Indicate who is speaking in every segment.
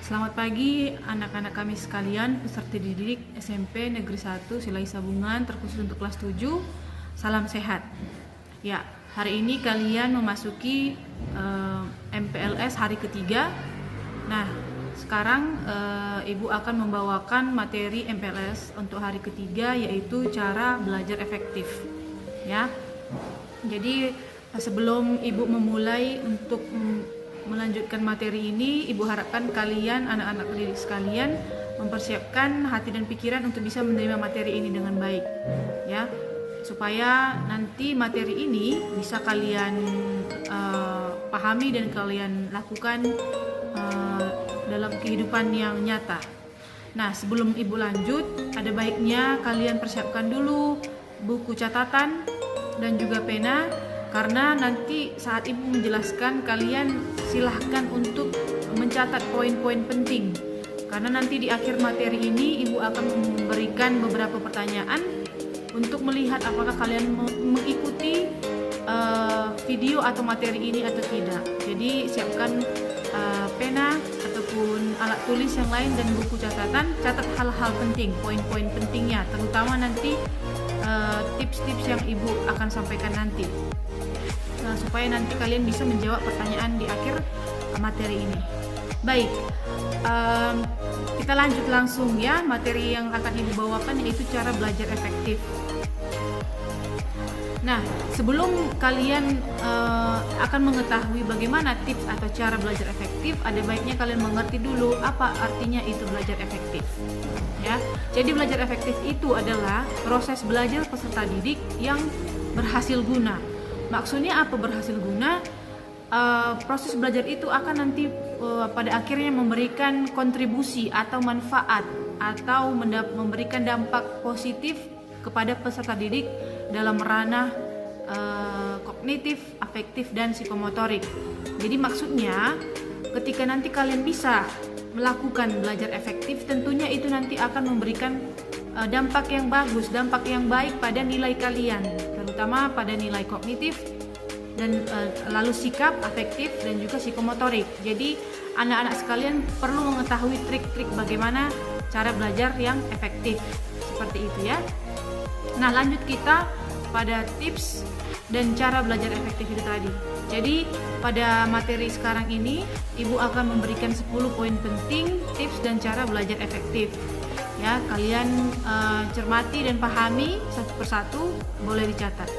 Speaker 1: Selamat pagi anak-anak kami sekalian, peserta didik SMP Negeri 1 Silai Sabungan, terkhusus untuk kelas 7. Salam sehat. Ya, hari ini kalian memasuki MPLS hari ketiga. Nah, sekarang Ibu akan membawakan materi MPLS untuk hari ketiga, yaitu cara belajar efektif. Ya. Jadi sebelum Ibu memulai untuk melanjutkan materi ini, Ibu harapkan kalian, anak-anak didik sekalian, mempersiapkan hati dan pikiran untuk bisa menerima materi ini dengan baik, ya, supaya nanti materi ini bisa kalian pahami dan kalian lakukan dalam kehidupan yang nyata. Nah, sebelum Ibu lanjut, ada baiknya kalian persiapkan dulu buku catatan dan juga pena, karena nanti saat Ibu menjelaskan, kalian silahkan untuk mencatat poin-poin penting. Karena nanti di akhir materi ini Ibu akan memberikan beberapa pertanyaan untuk melihat apakah kalian mengikuti video atau materi ini atau tidak. Jadi siapkan pena ataupun alat tulis yang lain dan buku catatan. Catat hal-hal penting, poin-poin pentingnya, terutama nanti tips-tips yang Ibu akan sampaikan nanti, supaya nanti kalian bisa menjawab pertanyaan di akhir materi ini. Baik, kita lanjut langsung ya. Materi yang akan Ibu bawakan yaitu cara belajar efektif. Nah, sebelum kalian akan mengetahui bagaimana tips atau cara belajar efektif, ada baiknya kalian mengerti dulu apa artinya itu belajar efektif. Ya, jadi belajar efektif itu adalah proses belajar peserta didik yang berhasil guna. Maksudnya apa berhasil guna? Proses belajar itu akan nanti pada akhirnya memberikan kontribusi atau manfaat atau memberikan dampak positif kepada peserta didik dalam ranah kognitif, afektif, dan psikomotorik. Jadi maksudnya ketika nanti kalian bisa melakukan belajar efektif, tentunya itu nanti akan memberikan dampak yang bagus, dampak yang baik pada nilai kalian, terutama pada nilai kognitif dan lalu sikap, afektif, dan juga psikomotorik. Jadi anak-anak sekalian perlu mengetahui trik-trik bagaimana cara belajar yang efektif, seperti itu ya. Nah, lanjut kita pada tips dan cara belajar efektif itu tadi. Jadi pada materi sekarang ini Ibu akan memberikan 10 poin penting tips dan cara belajar efektif. Ya, kalian cermati dan pahami satu persatu, boleh dicatat.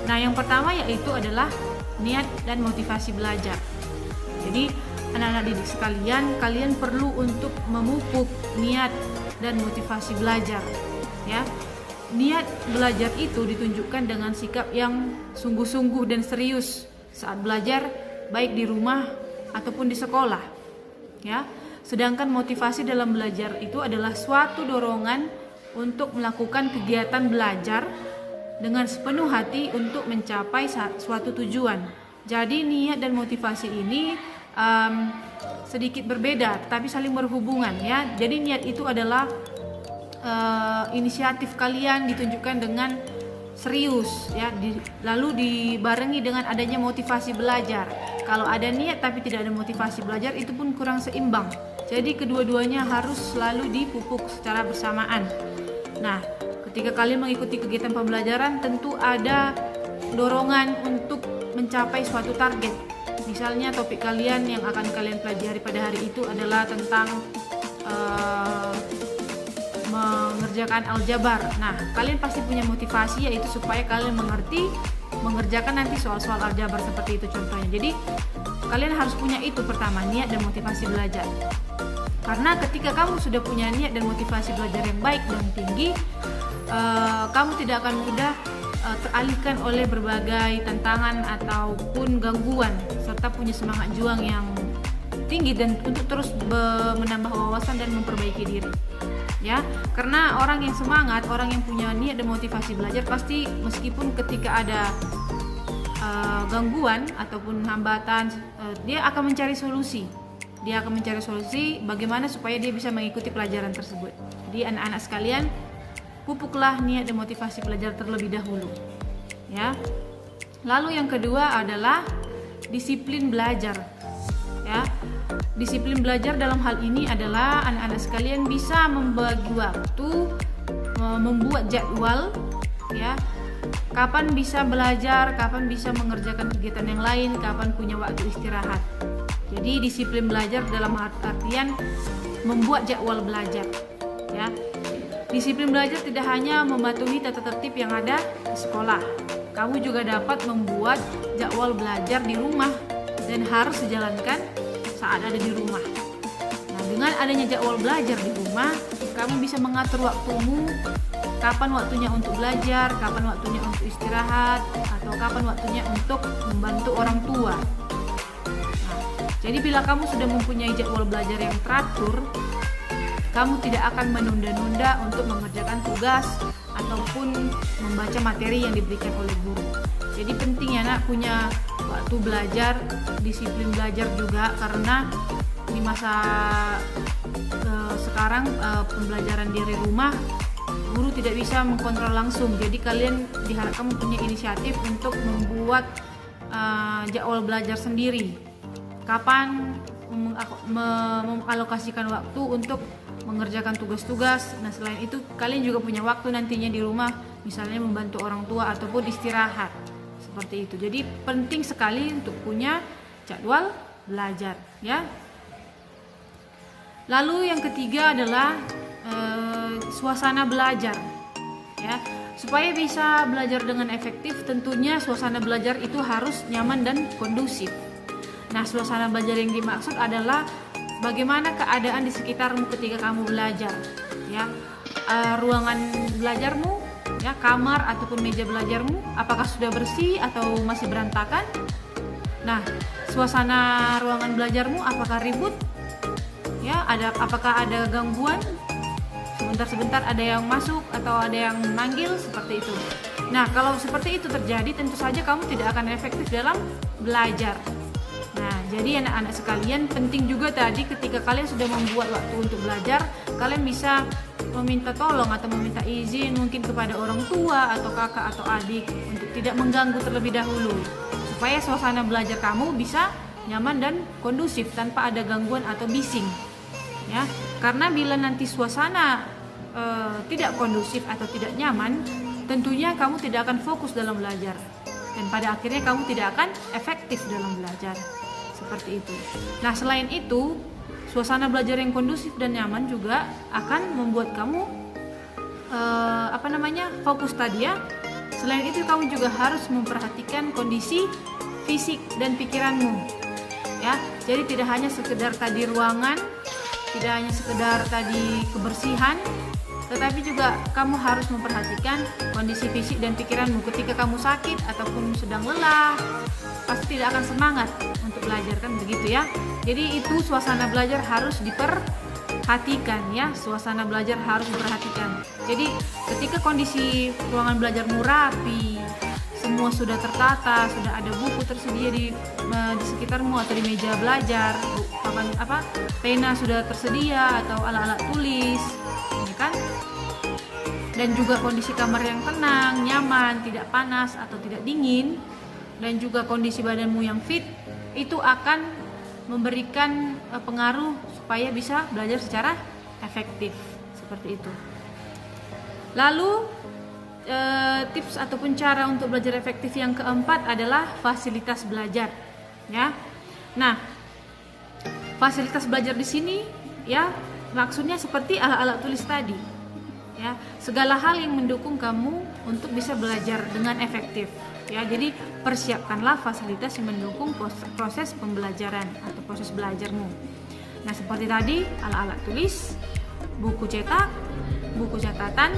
Speaker 1: Nah, yang pertama yaitu adalah niat dan motivasi belajar. Jadi anak-anak didik sekalian, kalian perlu untuk memupuk niat dan motivasi belajar. Ya, niat belajar itu ditunjukkan dengan sikap yang sungguh-sungguh dan serius saat belajar, baik di rumah ataupun di sekolah. Ya, sedangkan motivasi dalam belajar itu adalah suatu dorongan untuk melakukan kegiatan belajar dengan sepenuh hati untuk mencapai suatu tujuan. Jadi niat dan motivasi ini sedikit berbeda, tapi saling berhubungan ya. Jadi niat itu adalah inisiatif kalian ditunjukkan dengan serius ya, lalu dibarengi dengan adanya motivasi belajar. Kalau ada niat tapi tidak ada motivasi belajar, itu pun kurang seimbang. Jadi kedua-duanya harus selalu dipupuk secara bersamaan. Nah, ketika kalian mengikuti kegiatan pembelajaran, tentu ada dorongan untuk mencapai suatu target. Misalnya topik kalian yang akan kalian pelajari pada hari itu adalah tentang mengerjakan aljabar. Nah, kalian pasti punya motivasi, yaitu supaya kalian mengerjakan nanti soal-soal aljabar seperti itu contohnya. Jadi kalian harus punya itu pertama, niat dan motivasi belajar. Karena ketika kamu sudah punya niat dan motivasi belajar yang baik dan tinggi, kamu tidak akan mudah teralihkan oleh berbagai tantangan ataupun gangguan, serta punya semangat juang yang tinggi dan untuk terus menambah wawasan dan memperbaiki diri. Ya, karena orang yang semangat, orang yang punya niat dan motivasi belajar, pasti meskipun ketika ada gangguan ataupun hambatan, dia akan mencari solusi. Dia akan mencari solusi bagaimana supaya dia bisa mengikuti pelajaran tersebut. Jadi anak-anak sekalian, pupuklah niat dan motivasi belajar terlebih dahulu. Ya. Lalu yang kedua adalah disiplin belajar. Ya. Disiplin belajar dalam hal ini adalah anak-anak sekalian bisa membagi waktu, membuat jadwal, ya. Kapan bisa belajar, kapan bisa mengerjakan kegiatan yang lain, kapan punya waktu istirahat. Jadi disiplin belajar dalam artian membuat jadwal belajar, ya. Disiplin belajar tidak hanya mematuhi tata tertib yang ada di sekolah. Kamu juga dapat membuat jadwal belajar di rumah dan harus dijalankan saat ada di rumah. Nah, dengan adanya jadwal belajar di rumah, kamu bisa mengatur waktumu, kapan waktunya untuk belajar, kapan waktunya untuk istirahat, atau kapan waktunya untuk membantu orang tua. Nah, jadi bila kamu sudah mempunyai jadwal belajar yang teratur, kamu tidak akan menunda-nunda untuk mengerjakan tugas ataupun membaca materi yang diberikan oleh guru. Jadi penting ya nak punya waktu belajar, disiplin belajar juga, karena di masa sekarang pembelajaran dari rumah, guru tidak bisa mengkontrol langsung. Jadi kalian diharapkan mempunyai inisiatif untuk membuat jadwal belajar sendiri. Kapan mengalokasikan waktu untuk mengerjakan tugas-tugas. Nah, selain itu kalian juga punya waktu nantinya di rumah, misalnya membantu orang tua ataupun istirahat. Seperti itu. Jadi penting sekali untuk punya jadwal belajar, ya. Lalu yang ketiga adalah suasana belajar, ya. Supaya bisa belajar dengan efektif, tentunya suasana belajar itu harus nyaman dan kondusif. Nah, suasana belajar yang dimaksud adalah bagaimana keadaan di sekitarmu ketika kamu belajar, ya. Ruangan belajarmu, ya, kamar ataupun meja belajarmu, apakah sudah bersih atau masih berantakan? Nah, suasana ruangan belajarmu apakah ribut? Ya, apakah ada gangguan? Sebentar-sebentar ada yang masuk atau ada yang manggil, seperti itu. Nah, kalau seperti itu terjadi, tentu saja kamu tidak akan efektif dalam belajar. Nah, jadi anak-anak sekalian, penting juga tadi ketika kalian sudah membuat waktu untuk belajar, kalian bisa meminta tolong atau meminta izin mungkin kepada orang tua atau kakak atau adik untuk tidak mengganggu terlebih dahulu, supaya suasana belajar kamu bisa nyaman dan kondusif tanpa ada gangguan atau bising, ya. Karena bila nanti suasana tidak kondusif atau tidak nyaman, tentunya kamu tidak akan fokus dalam belajar dan pada akhirnya kamu tidak akan efektif dalam belajar. Seperti itu. Nah, selain itu, suasana belajar yang kondusif dan nyaman juga akan membuat kamu fokus tadi, ya. Selain itu, kamu juga harus memperhatikan kondisi fisik dan pikiranmu, ya. Jadi tidak hanya sekedar tadi ruangan, tidak hanya sekedar tadi kebersihan, tetapi juga kamu harus memperhatikan kondisi fisik dan pikiranmu. Ketika kamu sakit ataupun sedang lelah, pasti tidak akan semangat untuk belajar, kan begitu, ya. Jadi itu suasana belajar harus diperhatikan, ya. Suasana belajar harus diperhatikan. Jadi ketika kondisi ruangan belajarmu rapi, semua sudah tertata, sudah ada buku tersedia di sekitarmu atau di meja belajar, pena sudah tersedia atau alat-alat tulis, ya kan? Dan juga kondisi kamar yang tenang, nyaman, tidak panas atau tidak dingin, dan juga kondisi badanmu yang fit, itu akan memberikan pengaruh supaya bisa belajar secara efektif, seperti itu. Lalu tips ataupun cara untuk belajar efektif yang keempat adalah fasilitas belajar, ya. Nah, fasilitas belajar di sini, ya, maksudnya seperti alat-alat tulis tadi, ya. Segala hal yang mendukung kamu untuk bisa belajar dengan efektif, ya. Jadi persiapkanlah fasilitas yang mendukung proses pembelajaran atau proses belajarmu. Nah, seperti tadi, alat-alat tulis, buku cetak, buku catatan,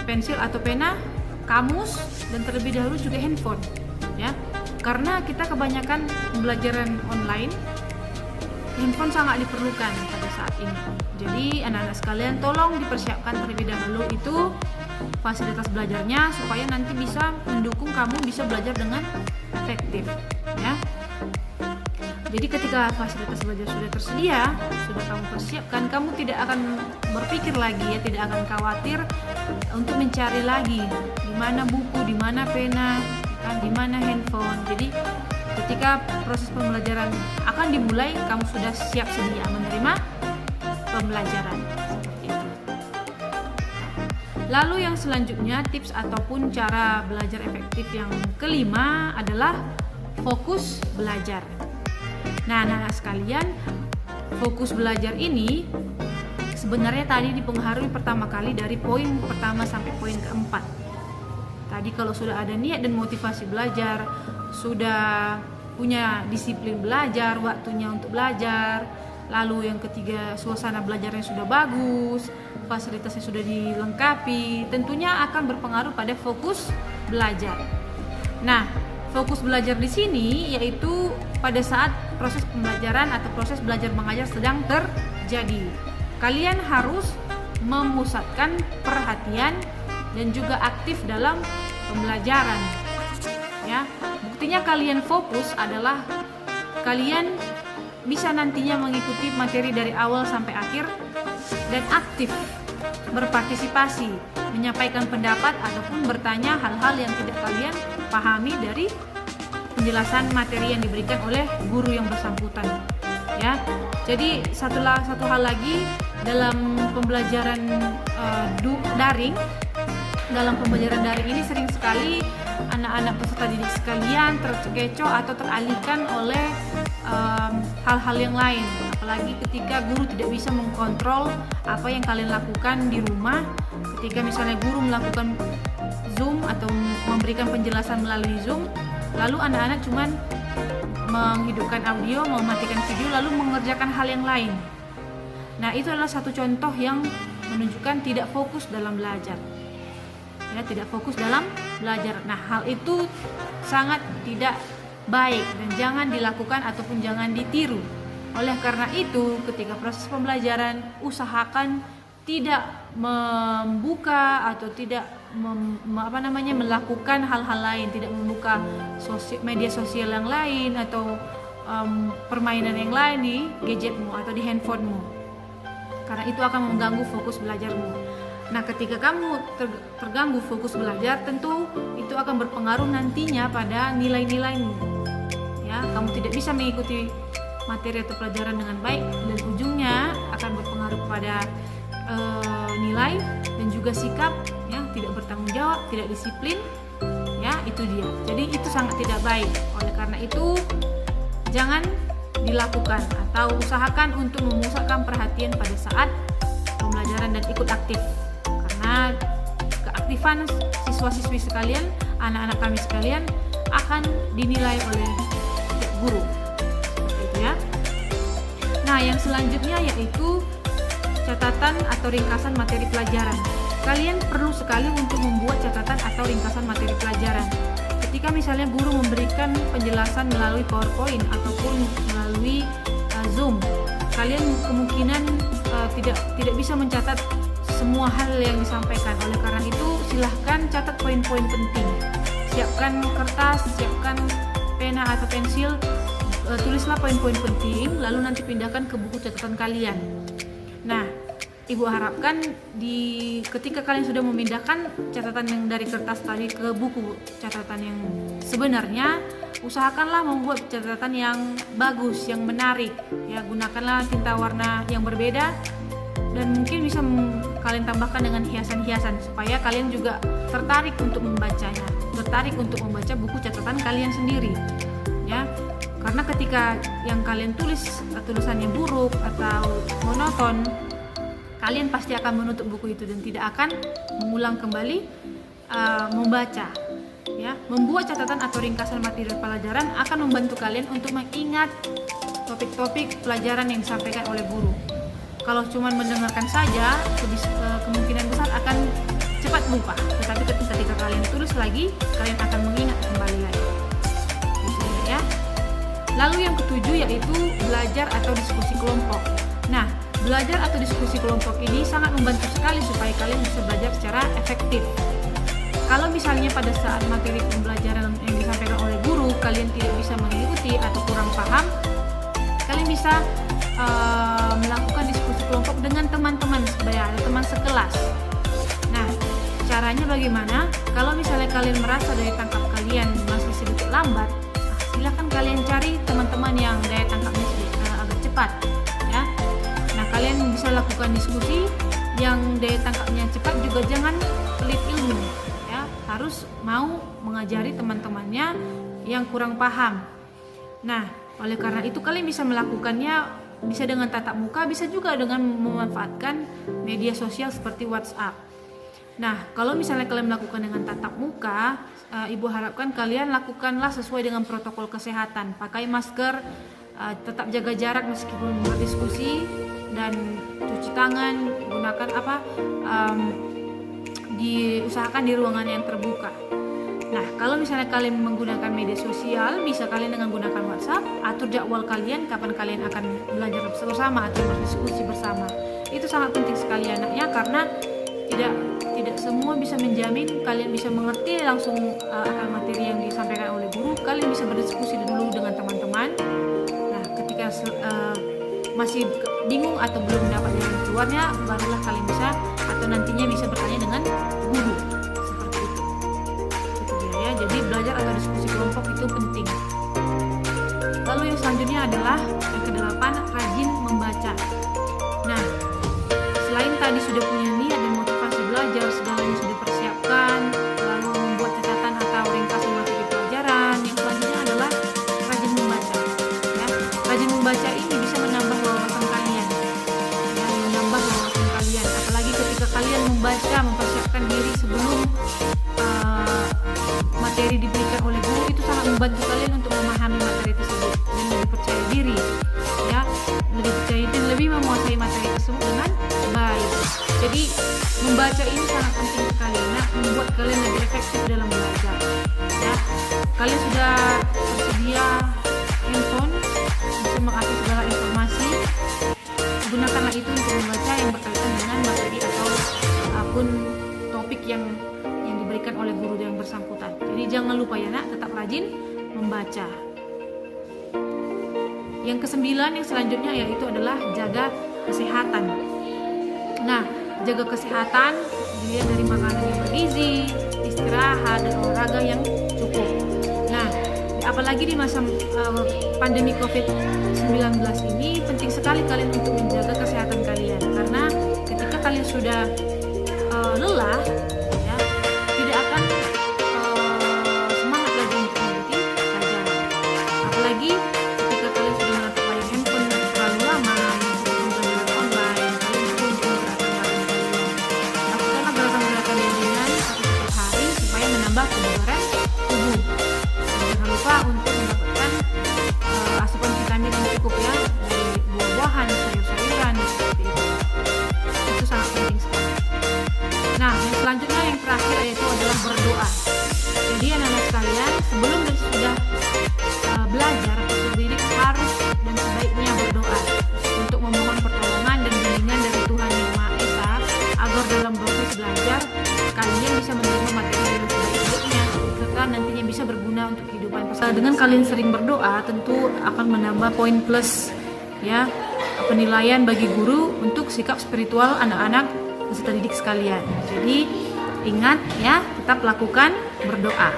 Speaker 1: pensil atau pena, kamus, dan terlebih dahulu juga handphone, ya. Karena kita kebanyakan pembelajaran online, handphone sangat diperlukan pada saat ini. Jadi anak-anak sekalian, tolong dipersiapkan terlebih dahulu itu fasilitas belajarnya supaya nanti bisa mendukung kamu bisa belajar dengan efektif, ya. Jadi ketika fasilitas belajar sudah tersedia, sudah kamu persiapkan, kamu tidak akan berpikir lagi, ya, tidak akan khawatir untuk mencari lagi di mana buku, di mana pena, kan, di mana handphone. Jadi ketika proses pembelajaran akan dimulai kamu sudah siap sedia menerima pembelajaran. Seperti itu. Lalu yang selanjutnya, tips ataupun cara belajar efektif yang kelima adalah fokus belajar. Nah, anak-anak sekalian, fokus belajar ini sebenarnya tadi dipengaruhi pertama kali dari poin pertama sampai poin keempat. Tadi kalau sudah ada niat dan motivasi belajar, sudah punya disiplin belajar, waktunya untuk belajar, lalu yang ketiga suasana belajarnya sudah bagus, fasilitasnya sudah dilengkapi, tentunya akan berpengaruh pada fokus belajar. Nah, fokus belajar di sini yaitu pada saat proses pembelajaran atau proses belajar mengajar sedang terjadi. Kalian harus memusatkan perhatian dan juga aktif dalam pembelajaran. Ya, buktinya kalian fokus adalah kalian bisa nantinya mengikuti materi dari awal sampai akhir dan aktif berpartisipasi, menyampaikan pendapat ataupun bertanya hal-hal yang tidak kalian pahami dari penjelasan materi yang diberikan oleh guru yang bersangkutan. Ya, jadi satu hal lagi dalam pembelajaran daring. Dalam pembelajaran daring ini sering sekali anak-anak peserta didik sekalian terkecoh atau teralihkan oleh hal-hal yang lain, apalagi ketika guru tidak bisa mengkontrol apa yang kalian lakukan di rumah. Ketika misalnya guru melakukan Zoom atau memberikan penjelasan melalui Zoom, lalu anak-anak cuman menghidupkan audio, mematikan video, lalu mengerjakan hal yang lain. Nah, itu adalah satu contoh yang menunjukkan tidak fokus dalam belajar. Ya, tidak fokus dalam belajar. Nah, hal itu sangat tidak baik dan jangan dilakukan ataupun jangan ditiru. Oleh karena itu, ketika proses pembelajaran usahakan tidak membuka atau tidak melakukan hal-hal lain, tidak membuka media sosial yang lain atau permainan yang lain di gadgetmu atau di handphonemu, karena itu akan mengganggu fokus belajarmu. Nah, ketika kamu terganggu fokus belajar, tentu itu akan berpengaruh nantinya pada nilai-nilaimu. Ya, kamu tidak bisa mengikuti materi atau pelajaran dengan baik dan ujungnya akan berpengaruh pada nilai dan juga sikap, ya, tidak bertanggung jawab, tidak disiplin. Ya, itu dia. Jadi itu sangat tidak baik. Oleh karena itu, jangan dilakukan atau usahakan untuk memusatkan perhatian pada saat pembelajaran dan ikut aktif. Karena keaktifan siswa-siswi sekalian, anak-anak kami sekalian akan dinilai oleh guru. Seperti itu ya. Nah, yang selanjutnya yaitu catatan atau ringkasan materi pelajaran. Kalian perlu sekali untuk membuat catatan atau ringkasan materi pelajaran. Ketika misalnya guru memberikan penjelasan melalui PowerPoint ataupun melalui Zoom, kalian kemungkinan tidak bisa mencatat semua hal yang disampaikan. Oleh karena itu, silahkan catat poin-poin penting. Siapkan kertas, siapkan pena atau pensil, tulislah poin-poin penting, lalu nanti pindahkan ke buku catatan kalian. Nah, Ibu harapkan ketika kalian sudah memindahkan catatan yang dari kertas tadi ke buku catatan yang sebenarnya, usahakanlah membuat catatan yang bagus, yang menarik. Ya, gunakanlah tinta warna yang berbeda dan mungkin bisa kalian tambahkan dengan hiasan-hiasan supaya kalian juga tertarik untuk membacanya, tertarik untuk membaca buku catatan kalian sendiri. Ya, karena ketika yang kalian tulisannya buruk atau monoton, kalian pasti akan menutup buku itu dan tidak akan mengulang kembali membaca. Ya, membuat catatan atau ringkasan materi pelajaran akan membantu kalian untuk mengingat topik-topik pelajaran yang disampaikan oleh guru. Kalau cuma mendengarkan saja, kemungkinan besar akan cepat lupa. Tetapi ketika kalian tulis lagi, kalian akan mengingat kembali lagi. Gitu ya. Lalu yang ketujuh yaitu belajar atau diskusi kelompok. Nah, belajar atau diskusi kelompok ini sangat membantu sekali supaya kalian bisa belajar secara efektif. Kalau misalnya pada saat materi pembelajaran yang disampaikan oleh guru kalian tidak bisa mengikuti atau kurang paham, kalian bisa melakukan diskusi kelompok dengan teman-teman sebaya, teman sekelas. Nah, caranya bagaimana? Kalau misalnya kalian merasa daya tangkap kalian masih sedikit lambat, silakan kalian cari teman-teman yang daya tangkapnya sedikit cepat ya. Nah, kalian bisa lakukan diskusi yang daya tangkapnya cepat, juga jangan pelit ilmu ya, harus mau mengajari teman-temannya yang kurang paham. Nah, oleh karena itu kalian bisa melakukannya bisa dengan tatap muka, bisa juga dengan memanfaatkan media sosial seperti WhatsApp. Nah, kalau misalnya kalian melakukan dengan tatap muka, Ibu harapkan kalian lakukanlah sesuai dengan protokol kesehatan. Pakai masker, tetap jaga jarak meskipun berdiskusi, dan cuci tangan, gunakan diusahakan di ruangan yang terbuka. Nah, kalau misalnya kalian menggunakan media sosial, bisa kalian dengan gunakan WhatsApp, atur jadwal kalian kapan kalian akan belajar bersama atau berdiskusi bersama. Itu sangat penting sekali anaknya, karena tidak semua bisa menjamin kalian bisa mengerti langsung akan materi yang disampaikan oleh guru. Kalian bisa berdiskusi dulu dengan teman-teman. Nah, ketika masih bingung atau belum dapat jalan keluarnya, barulah kalian bisa atau nantinya bisa bertanya dengan guru. Seperti itu. Itu dia ya. Jadi belajar atau diskusi kelompok itu penting. Lalu yang selanjutnya adalah yang ke-8, rajin membaca. Nah, selain tadi sudah punya niat dan motivasi belajar, segalanya sudah persiapkan, lalu membuat catatan atau ringkasan materi pelajaran, yang selanjutnya adalah rajin membaca ya. Rajin membaca ini bisa menambah wawasan kalian ya, menambah wawasan kalian, apalagi ketika kalian membaca, mempersiapkan diri sebelum materi diberikan oleh guru, itu sangat membantu kalian untuk memahami materi tersebut dan lebih percaya diri ya, lebih percaya diri, lebih menguasai materi tersebut dengan baik. Jadi membaca ini sangat penting sekali, membuat kalian lebih efektif dalam belajar ya. Kalian sudah tersedia handphone untuk mengakses segala informasi, gunakanlah itu untuk membaca yang berkaitan dengan materi atau apapun topik yang diberikan oleh guru yang bersangkutan. Jadi jangan lupa ya nak, tetap rajin membaca. Yang ke-9 yang selanjutnya yaitu adalah jaga kesehatan. Nah, jaga kesehatan dilihat dari makanan yang bergizi, istirahat, dan olahraga yang cukup. Nah, apalagi di masa pandemi COVID-19 ini, penting sekali kalian untuk menjaga kesehatan kalian, karena ketika kalian sudah lelah ya, tidak akan semangat lagi untuk mengikuti pelajaran. Apalagi ketika kalian sudah menatap layar handphone terlalu lama, pembelajaran online, kalian perlu untuk menggerakkan badan kalian. Lakukanlah gerakan-gerakan yang ringan setiap hari supaya menambah kebugaran tubuh. Jangan lupa untuk mendapatkan asupan vitamin yang cukup ya, dari buah-buahan, sayur-sayuran seperti itu. Itu sangat penting sekali. Nah, yang selanjutnya yang terakhir yaitu adalah berdoa. Jadi anak-anak sekalian, sebelum dan sudah belajar atau berdidik, harus dan sebaiknya berdoa untuk memohon pertolongan dan bimbingan dari Tuhan Yang Maha Esa, agar dalam proses belajar kalian bisa menerima materi dengan sebaik-baiknya, serta nantinya bisa berguna untuk kehidupan. Dengan kalian sering berdoa, tentu akan menambah poin plus ya, penilaian bagi guru untuk sikap spiritual anak-anak peserta didik sekalian. Jadi ingat ya, tetap lakukan berdoa.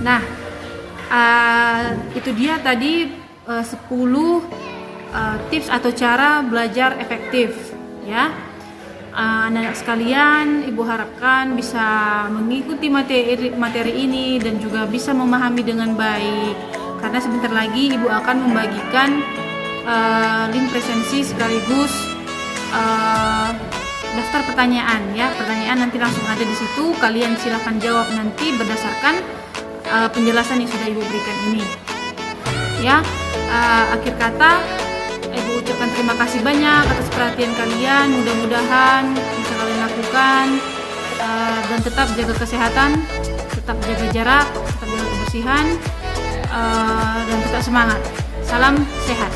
Speaker 1: Nah, itu dia tadi 10 tips atau cara belajar efektif ya. Anak-anak sekalian, Ibu harapkan bisa mengikuti materi ini dan juga bisa memahami dengan baik, karena sebentar lagi Ibu akan membagikan link presensi sekaligus daftar pertanyaan ya. Pertanyaan nanti langsung ada di situ, kalian silahkan jawab nanti berdasarkan penjelasan yang sudah Ibu berikan ini ya. Akhir kata, Ibu ucapkan terima kasih banyak atas perhatian kalian. Mudah-mudahan bisa kalian lakukan dan tetap jaga kesehatan, tetap jaga jarak, tetap jaga kebersihan, dan tetap semangat. Salam sehat.